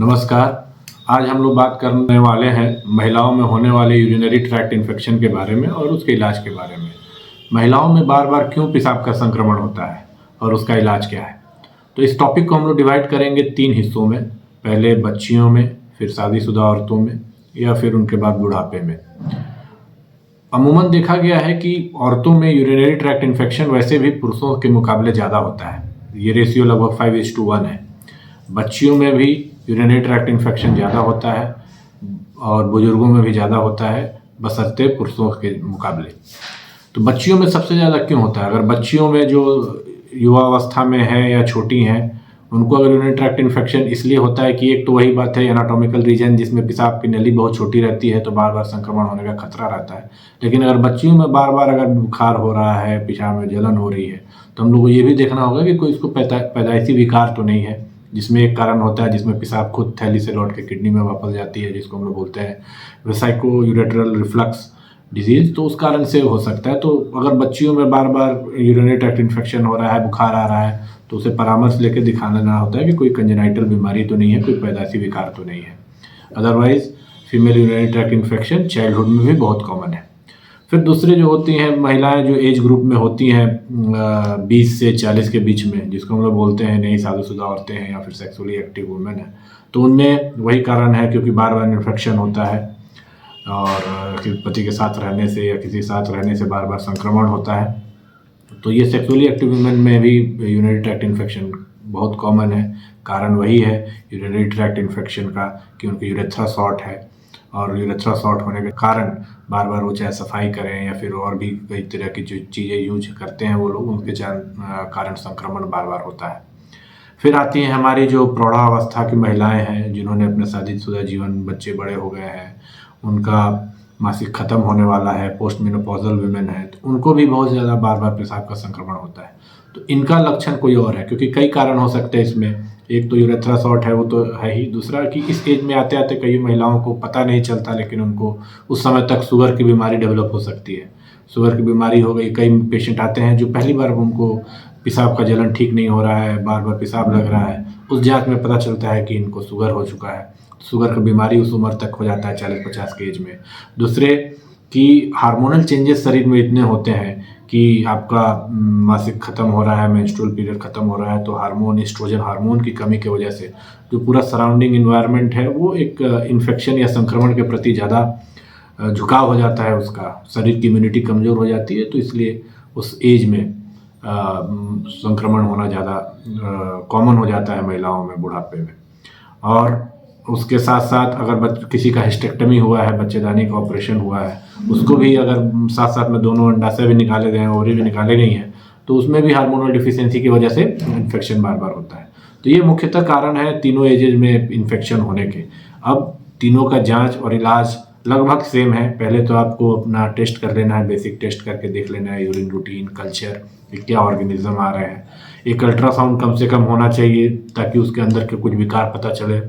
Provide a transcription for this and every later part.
नमस्कार। आज हम लोग बात करने वाले हैं महिलाओं में होने वाले यूरिनरी ट्रैक्ट इन्फेक्शन के बारे में और उसके इलाज के बारे में। महिलाओं में बार बार क्यों पेशाब का संक्रमण होता है और उसका इलाज क्या है। तो इस टॉपिक को हम लोग डिवाइड करेंगे 3 हिस्सों में। पहले बच्चियों में, फिर शादीशुदा औरतों में, या फिर उनके बाद बुढ़ापे में। अमूमन देखा गया है कि औरतों में यूरिनरी ट्रैक्ट इन्फेक्शन वैसे भी पुरुषों के मुकाबले ज़्यादा होता है। ये रेशियो लगभग 5:1 है। बच्चियों में भी यूरिनरी ट्रैक्ट इन्फेक्शन ज़्यादा होता है और बुजुर्गों में भी ज़्यादा होता है बशर्ते पुरुषों के मुकाबले। तो बच्चियों में सबसे ज़्यादा क्यों होता है? अगर बच्चियों में जो युवा अवस्था में है या छोटी हैं, उनको अगर यूरिनरी ट्रैक्ट इन्फेक्शन इसलिए होता है कि एक तो वही बात है, एनाटॉमिकल रीजन जिसमें पेशाब की नली बहुत छोटी रहती है, तो बार बार संक्रमण होने का खतरा रहता है। लेकिन अगर बच्चियों में बार बार अगर बुखार हो रहा है, पेशाब में जलन हो रही है, तो हम लोग को ये भी देखना होगा कि कोई इसको पैदाइशी विकार तो नहीं है, जिसमें एक कारण होता है जिसमें पेशाब खुद थैली से लौट के किडनी में वापस जाती है, जिसको हम लोग बोलते हैं वेसाइको यूरेट्रल रिफ्लक्स डिजीज़। तो उस कारण से हो सकता है। तो अगर बच्चियों में बार बार यूरिनरी ट्रैक्ट इन्फेक्शन हो रहा है, बुखार आ रहा है, तो उसे परामर्श लेकर दिखाना होता है कि कोई कंजेनाइटल बीमारी तो नहीं है, कोई पैदाइशी विकार तो नहीं है। Otherwise female urinary tract infection childhood में भी बहुत कॉमन है। फिर दूसरे जो होती हैं महिलाएं जो एज ग्रुप में होती हैं 20 से 40 के बीच में, जिसको हम लोग बोलते हैं नई शादीशुदा औरतें हैं या फिर सेक्सुअली एक्टिव वुमेन है, तो उनमें वही कारण है क्योंकि बार बार इन्फेक्शन होता है और पति के साथ रहने से या किसी साथ रहने से बार बार संक्रमण होता है। तो ये सेक्सुअली एक्टिव वुमेन में भी यूरिनरी ट्रैक्ट इन्फेक्शन बहुत कॉमन है। कारण वही है यूरिनरी ट्रैक्ट इन्फेक्शन का कि उनकी यूरेथ्रा शॉर्ट है, और यूरेथ्रा शॉर्ट होने के कारण बार बार वो चाहे सफाई करें या फिर और भी कई तरह की जो चीज़ें यूज करते हैं वो लोग, उनके कारण संक्रमण बार बार होता है। फिर आती हैं हमारी जो प्रौढ़ावस्था की महिलाएं हैं, जिन्होंने अपने शादीशुदा जीवन, बच्चे बड़े हो गए हैं, उनका मासिक ख़त्म होने वाला है, पोस्ट मेनोपॉजल वुमेन है, तो उनको भी बहुत ज़्यादा बार बार पेशाब का संक्रमण होता है। तो इनका लक्षण कोई और है, क्योंकि कई कारण हो सकते हैं इसमें। एक तो यूरेथ्रा शॉर्ट है, वो तो है ही। दूसरा कि इस एज में आते आते कई महिलाओं को पता नहीं चलता, लेकिन उनको उस समय तक शुगर की बीमारी डेवलप हो सकती है। शुगर की बीमारी हो गई। कई पेशेंट आते हैं जो पहली बार उनको पेशाब का जलन ठीक नहीं हो रहा है, बार बार पेशाब लग रहा है, उस जांच में पता चलता है कि इनको शुगर हो चुका है। शुगर की बीमारी उस उम्र तक हो जाता है 40-50 के एज में। दूसरे कि हार्मोनल चेंजेस शरीर में इतने होते हैं कि आपका मासिक ख़त्म हो रहा है, मेंस्ट्रुअल पीरियड ख़त्म हो रहा है, तो हार्मोन, एस्ट्रोजन हार्मोन की कमी की वजह से जो पूरा सराउंडिंग इन्वायरमेंट है वो एक इन्फेक्शन या संक्रमण के प्रति ज़्यादा झुकाव हो जाता है, उसका शरीर की इम्यूनिटी कमज़ोर हो जाती है। तो इसलिए उस एज में संक्रमण होना ज़्यादा कॉमन हो जाता है महिलाओं में बुढ़ापे में। और उसके साथ साथ अगर किसी का हिस्टेक्टमी हुआ है, बच्चेदानी का ऑपरेशन हुआ है, उसको भी अगर साथ साथ में दोनों अंडाशय भी निकाले गए हैं, ओवरी भी निकाले गई हैं, तो उसमें भी हार्मोनल डिफिशियंसी की वजह से इन्फेक्शन बार बार होता है। तो ये मुख्यतः कारण है तीनों एजेज में इन्फेक्शन होने के। अब तीनों का जांच और इलाज लगभग सेम है। पहले तो आपको अपना टेस्ट कर लेना है, बेसिक टेस्ट करके देख लेना है, यूरिन रूटीन, कल्चर, क्या ऑर्गेनिज्म आ रहे हैं। एक अल्ट्रासाउंड कम से कम होना चाहिए ताकि उसके अंदर के कुछ विकार पता चले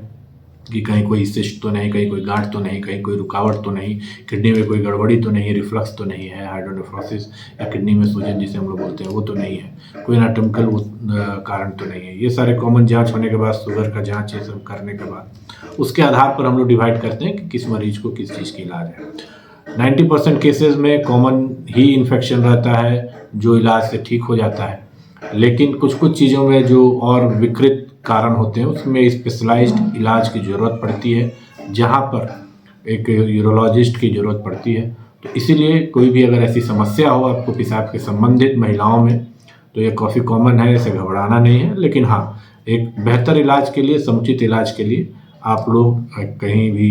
कि कहीं कोई सिस्ट तो नहीं, कहीं कोई गांठ तो नहीं, कहीं कोई रुकावट तो नहीं, किडनी में कोई गड़बड़ी तो नहीं, रिफ्लक्स तो नहीं है, हाइड्रोनेफ्रोसिस या किडनी में सूजन जिसे हम लोग बोलते हैं वो तो नहीं है, कोई एनाटॉमिकल कारण तो नहीं है। ये सारे कॉमन जांच होने के बाद, शुगर का जांच, ये सब करने के बाद उसके आधार पर हम लोग डिवाइड करते हैं कि किस मरीज को किस चीज़ की इलाज है। 90% केसेज में कॉमन ही इन्फेक्शन रहता है जो इलाज से ठीक हो जाता है, लेकिन कुछ कुछ चीज़ों में जो और विकृत कारण होते हैं उसमें स्पेशलाइज्ड इलाज की ज़रूरत पड़ती है, जहाँ पर एक यूरोलॉजिस्ट की ज़रूरत पड़ती है। तो इसीलिए कोई भी अगर ऐसी समस्या हो आपको पेशाब के संबंधित महिलाओं में, तो ये काफ़ी कॉमन है, इसे घबराना नहीं है। लेकिन हाँ, एक बेहतर इलाज के लिए, समुचित इलाज के लिए आप लोग कहीं भी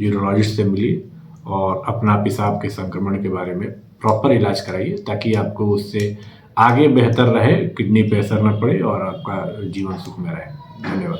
यूरोलॉजिस्ट से मिलिए और अपना पेशाब के संक्रमण के बारे में प्रॉपर इलाज कराइए, ताकि आपको उससे आगे बेहतर रहे, किडनी पे असर न पड़े और आपका जीवन सुख में रहे। धन्यवाद।